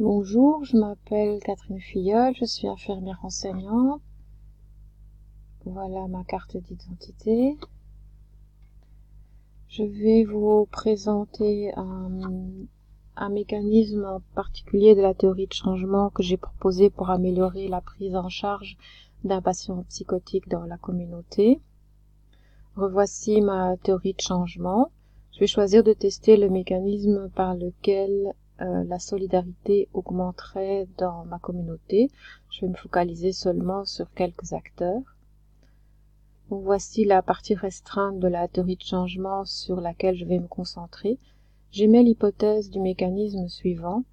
Bonjour, je m'appelle Catherine Filleul, je suis infirmière enseignante. Voilà ma carte d'identité. Je vais vous présenter un mécanisme en particulier de la théorie de changement que j'ai proposé pour améliorer la prise en charge d'un patient psychotique dans la communauté. Revoici ma théorie de changement. Je vais choisir de tester le mécanisme par lequel la solidarité augmenterait dans ma communauté. Je vais me focaliser seulement sur quelques acteurs. Donc voici la partie restreinte de la théorie de changement sur laquelle je vais me concentrer. J'émets l'hypothèse du mécanisme suivant.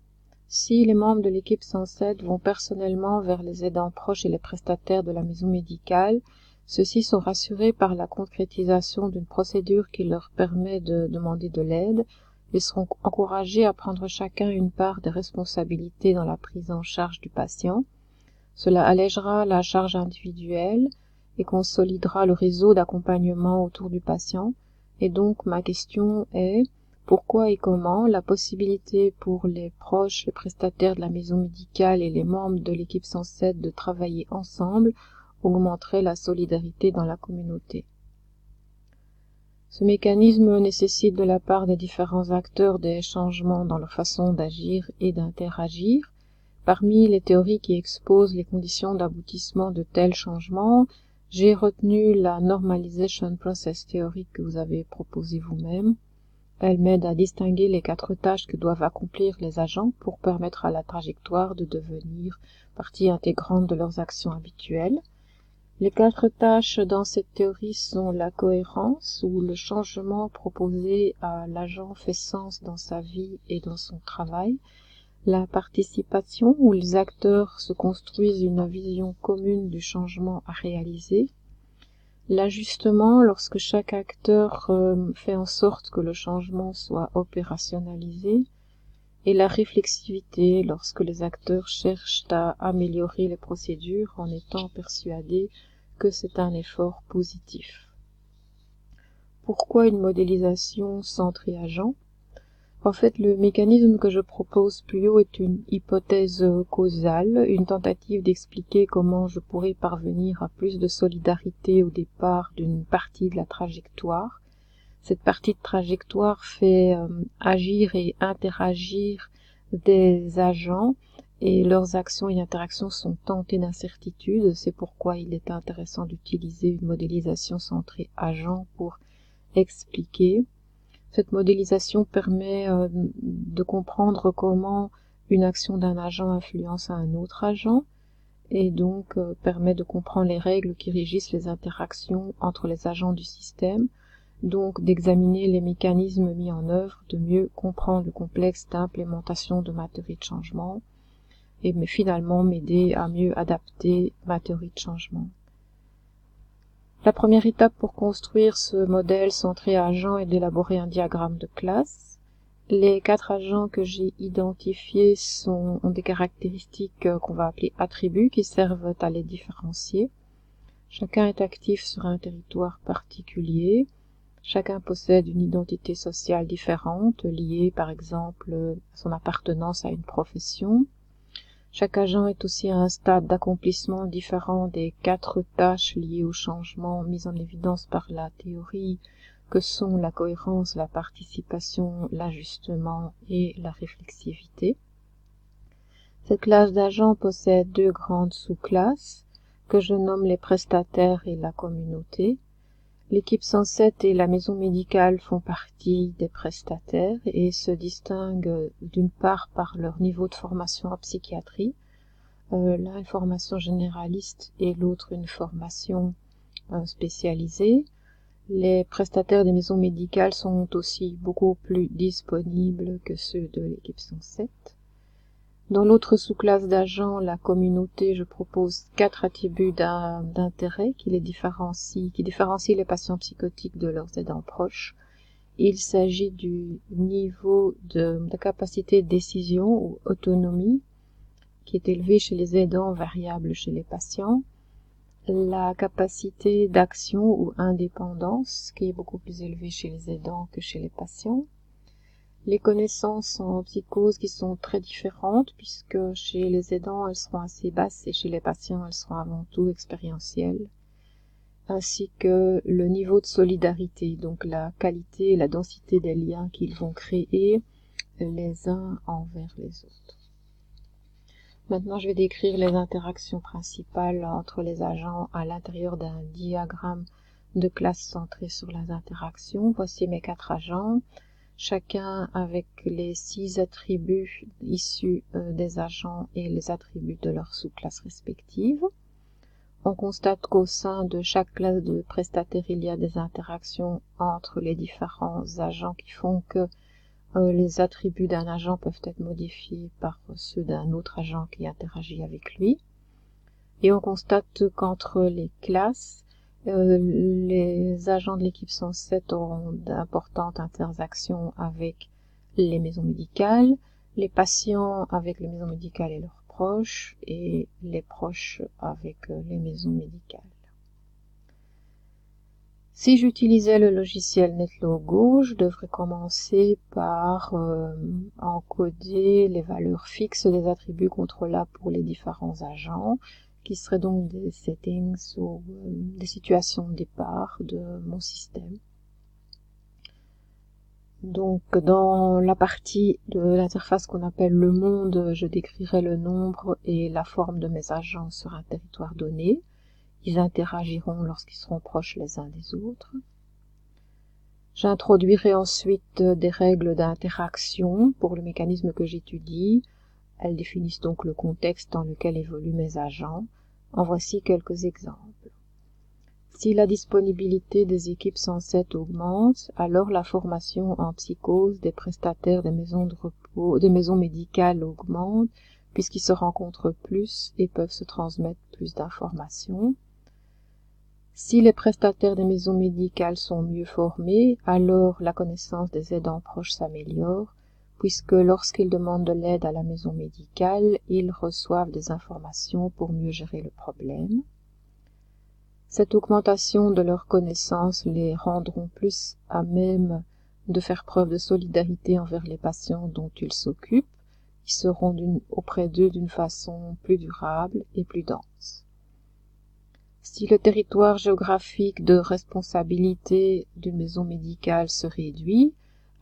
Si les membres de l'équipe 107 vont personnellement vers les aidants proches et les prestataires de la maison médicale, ceux-ci sont rassurés par la concrétisation d'une procédure qui leur permet de demander de l'aide et seront encouragés à prendre chacun une part des responsabilités dans la prise en charge du patient. Cela allègera la charge individuelle et consolidera le réseau d'accompagnement autour du patient. Et donc ma question est: pourquoi et comment la possibilité pour les proches, les prestataires de la maison médicale et les membres de l'équipe 107 de travailler ensemble augmenterait la solidarité dans la communauté? Ce mécanisme nécessite de la part des différents acteurs des changements dans leur façon d'agir et d'interagir. Parmi les théories qui exposent les conditions d'aboutissement de tels changements, j'ai retenu la Normalization Process Theory que vous avez proposée vous-même. Elle m'aide à distinguer les 4 tâches que doivent accomplir les agents pour permettre à la trajectoire de devenir partie intégrante de leurs actions habituelles. Les 4 tâches dans cette théorie sont la cohérence, où le changement proposé à l'agent fait sens dans sa vie et dans son travail. La participation, où les acteurs se construisent une vision commune du changement à réaliser. L'ajustement, lorsque chaque acteur fait en sorte que le changement soit opérationnalisé. Et la réflexivité, lorsque les acteurs cherchent à améliorer les procédures en étant persuadés que c'est un effort positif. Pourquoi une modélisation centrée agent? En fait, le mécanisme que je propose plus haut est une hypothèse causale, une tentative d'expliquer comment je pourrais parvenir à plus de solidarité au départ d'une partie de la trajectoire. Cette partie de trajectoire fait agir et interagir des agents et leurs actions et interactions sont tentées d'incertitude. C'est pourquoi il est intéressant d'utiliser une modélisation centrée agent pour expliquer. Cette modélisation permet de comprendre comment une action d'un agent influence un autre agent et donc permet de comprendre les règles qui régissent les interactions entre les agents du système, donc d'examiner les mécanismes mis en œuvre, de mieux comprendre le complexe d'implémentation de ma théorie de changement et finalement m'aider à mieux adapter ma théorie de changement. La première étape pour construire ce modèle centré agent est d'élaborer un diagramme de classe. Les 4 agents que j'ai identifiés ont des caractéristiques qu'on va appeler attributs qui servent à les différencier. Chacun est actif sur un territoire particulier. Chacun possède une identité sociale différente, liée par exemple à son appartenance à une profession. Chaque agent est aussi à un stade d'accomplissement différent des 4 tâches liées au changement mises en évidence par la théorie, que sont la cohérence, la participation, l'ajustement et la réflexivité. Cette classe d'agents possède 2 grandes sous-classes, que je nomme les prestataires et la communauté. L'équipe 107 et la maison médicale font partie des prestataires et se distinguent d'une part par leur niveau de formation en psychiatrie, l'un une formation généraliste et l'autre une formation spécialisée. Les prestataires des maisons médicales sont aussi beaucoup plus disponibles que ceux de l'équipe 107. Dans l'autre sous-classe d'agents, la communauté, je propose 4 attributs d'intérêt qui différencient les patients psychotiques de leurs aidants proches. Il s'agit du niveau de capacité de décision ou autonomie, qui est élevé chez les aidants, variable chez les patients. La capacité d'action ou indépendance, qui est beaucoup plus élevée chez les aidants que chez les patients. Les connaissances en psychose qui sont très différentes, puisque chez les aidants, elles seront assez basses et chez les patients, elles seront avant tout expérientielles, ainsi que le niveau de solidarité, donc la qualité et la densité des liens qu'ils vont créer les uns envers les autres. Maintenant, je vais décrire les interactions principales entre les agents à l'intérieur d'un diagramme de classe centré sur les interactions. Voici mes 4 agents, chacun avec les 6 attributs issus des agents et les attributs de leurs sous-classes respectives. On constate qu'au sein de chaque classe de prestataires, il y a des interactions entre les différents agents qui font que les attributs d'un agent peuvent être modifiés par ceux d'un autre agent qui interagit avec lui. Et on constate qu'entre les classes, les agents de l'équipe 107 auront d'importantes interactions avec les maisons médicales, les patients avec les maisons médicales et leurs proches, et les proches avec les maisons médicales. Si j'utilisais le logiciel NetLogo, je devrais commencer par encoder les valeurs fixes des attributs contrôlables pour les différents agents, qui seraient donc des settings ou des situations de départ de mon système. Donc dans la partie de l'interface qu'on appelle le monde, je décrirai le nombre et la forme de mes agents sur un territoire donné. Ils interagiront lorsqu'ils seront proches les uns des autres. J'introduirai ensuite des règles d'interaction pour le mécanisme que j'étudie. Elles définissent donc le contexte dans lequel évoluent mes agents. En voici quelques exemples. Si la disponibilité des équipes 107 augmente, alors la formation en psychose des prestataires des maisons de repos, des maisons médicales augmente, puisqu'ils se rencontrent plus et peuvent se transmettre plus d'informations. Si les prestataires des maisons médicales sont mieux formés, alors la connaissance des aidants proches s'améliore, puisque lorsqu'ils demandent de l'aide à la maison médicale, ils reçoivent des informations pour mieux gérer le problème. Cette augmentation de leurs connaissances les rendront plus à même de faire preuve de solidarité envers les patients dont ils s'occupent. Ils seront auprès d'eux d'une façon plus durable et plus dense. Si le territoire géographique de responsabilité d'une maison médicale se réduit,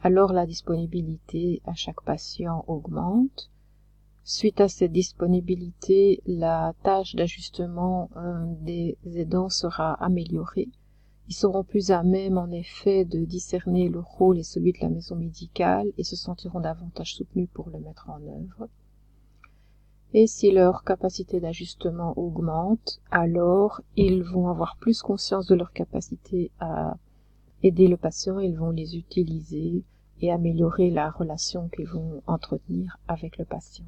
alors la disponibilité à chaque patient augmente. Suite à cette disponibilité, la tâche d'ajustement des aidants sera améliorée. Ils seront plus à même, en effet, de discerner le rôle et celui de la maison médicale et se sentiront davantage soutenus pour le mettre en œuvre. Et si leur capacité d'ajustement augmente, alors ils vont avoir plus conscience de leur capacité à aider le patient, ils vont les utiliser et améliorer la relation qu'ils vont entretenir avec le patient.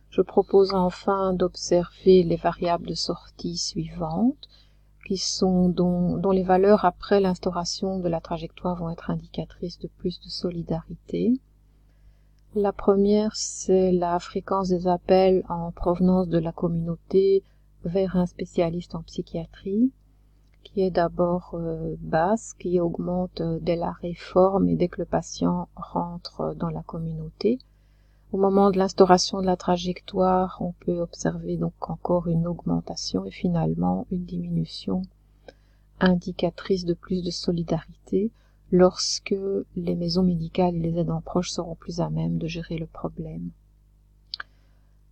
Je propose enfin d'observer les variables de sortie suivantes, qui sont dont les valeurs après l'instauration de la trajectoire vont être indicatrices de plus de solidarité. La première, c'est la fréquence des appels en provenance de la communauté vers un spécialiste en psychiatrie, qui est d'abord basse, qui augmente dès la réforme et dès que le patient rentre dans la communauté. Au moment de l'instauration de la trajectoire, on peut observer donc encore une augmentation et finalement une diminution indicatrice de plus de solidarité lorsque les maisons médicales et les aidants proches seront plus à même de gérer le problème.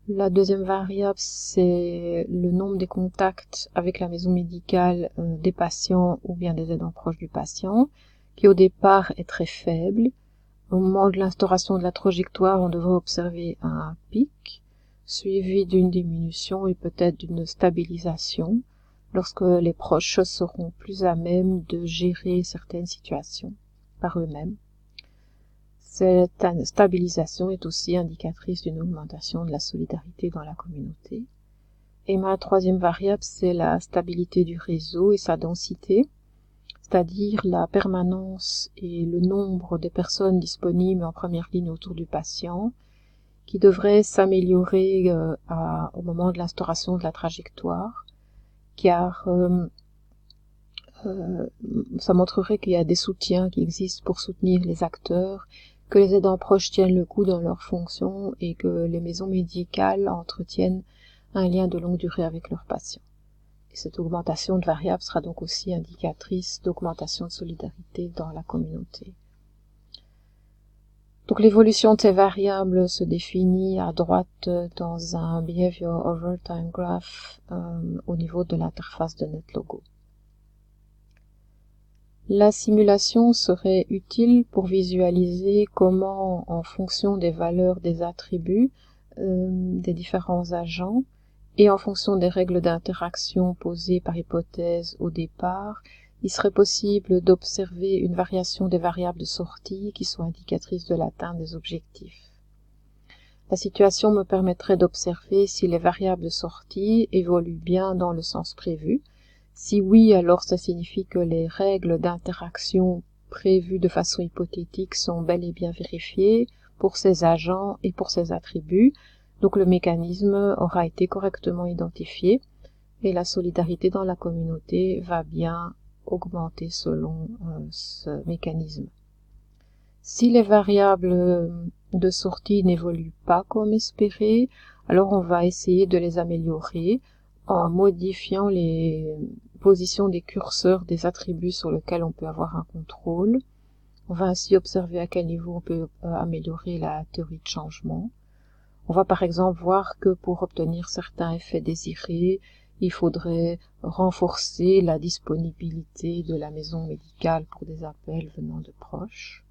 La deuxième variable, c'est le nombre des contacts avec la maison médicale des patients ou bien des aidants proches du patient, qui au départ est très faible. Au moment de l'instauration de la trajectoire, on devrait observer un pic, suivi d'une diminution et peut-être d'une stabilisation, lorsque les proches seront plus à même de gérer certaines situations par eux-mêmes. Cette stabilisation est aussi indicatrice d'une augmentation de la solidarité dans la communauté. Et ma troisième variable, c'est la stabilité du réseau et sa densité, c'est-à-dire la permanence et le nombre des personnes disponibles en première ligne autour du patient, qui devraient s'améliorer au moment de l'instauration de la trajectoire, car ça montrerait qu'il y a des soutiens qui existent pour soutenir les acteurs, que les aidants proches tiennent le coup dans leurs fonctions et que les maisons médicales entretiennent un lien de longue durée avec leurs patients. Et cette augmentation de variables sera donc aussi indicatrice d'augmentation de solidarité dans la communauté. Donc l'évolution de ces variables se définit à droite dans un Behavior over Time Graph au niveau de l'interface de NetLogo. La simulation serait utile pour visualiser comment, en fonction des valeurs des attributs des différents agents et en fonction des règles d'interaction posées par hypothèse au départ, il serait possible d'observer une variation des variables de sortie qui sont indicatrices de l'atteinte des objectifs. La situation me permettrait d'observer si les variables de sortie évoluent bien dans le sens prévu. Si oui, alors ça signifie que les règles d'interaction prévues de façon hypothétique sont bel et bien vérifiées pour ces agents et pour ces attributs. Donc le mécanisme aura été correctement identifié et la solidarité dans la communauté va bien augmenter selon ce mécanisme. Si les variables de sortie n'évoluent pas comme espéré, alors on va essayer de les améliorer en modifiant les positions des curseurs des attributs sur lesquels on peut avoir un contrôle. On va ainsi observer à quel niveau on peut améliorer la théorie de changement. On va par exemple voir que pour obtenir certains effets désirés, il faudrait renforcer la disponibilité de la maison médicale pour des appels venant de proches.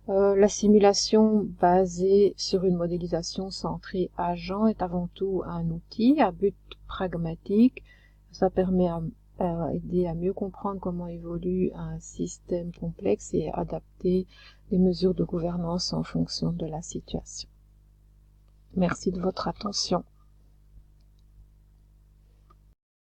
La simulation basée sur une modélisation centrée agent est avant tout un outil à but pragmatique. Ça permet à aider à mieux comprendre comment évolue un système complexe et adapter les mesures de gouvernance en fonction de la situation. Merci de votre attention.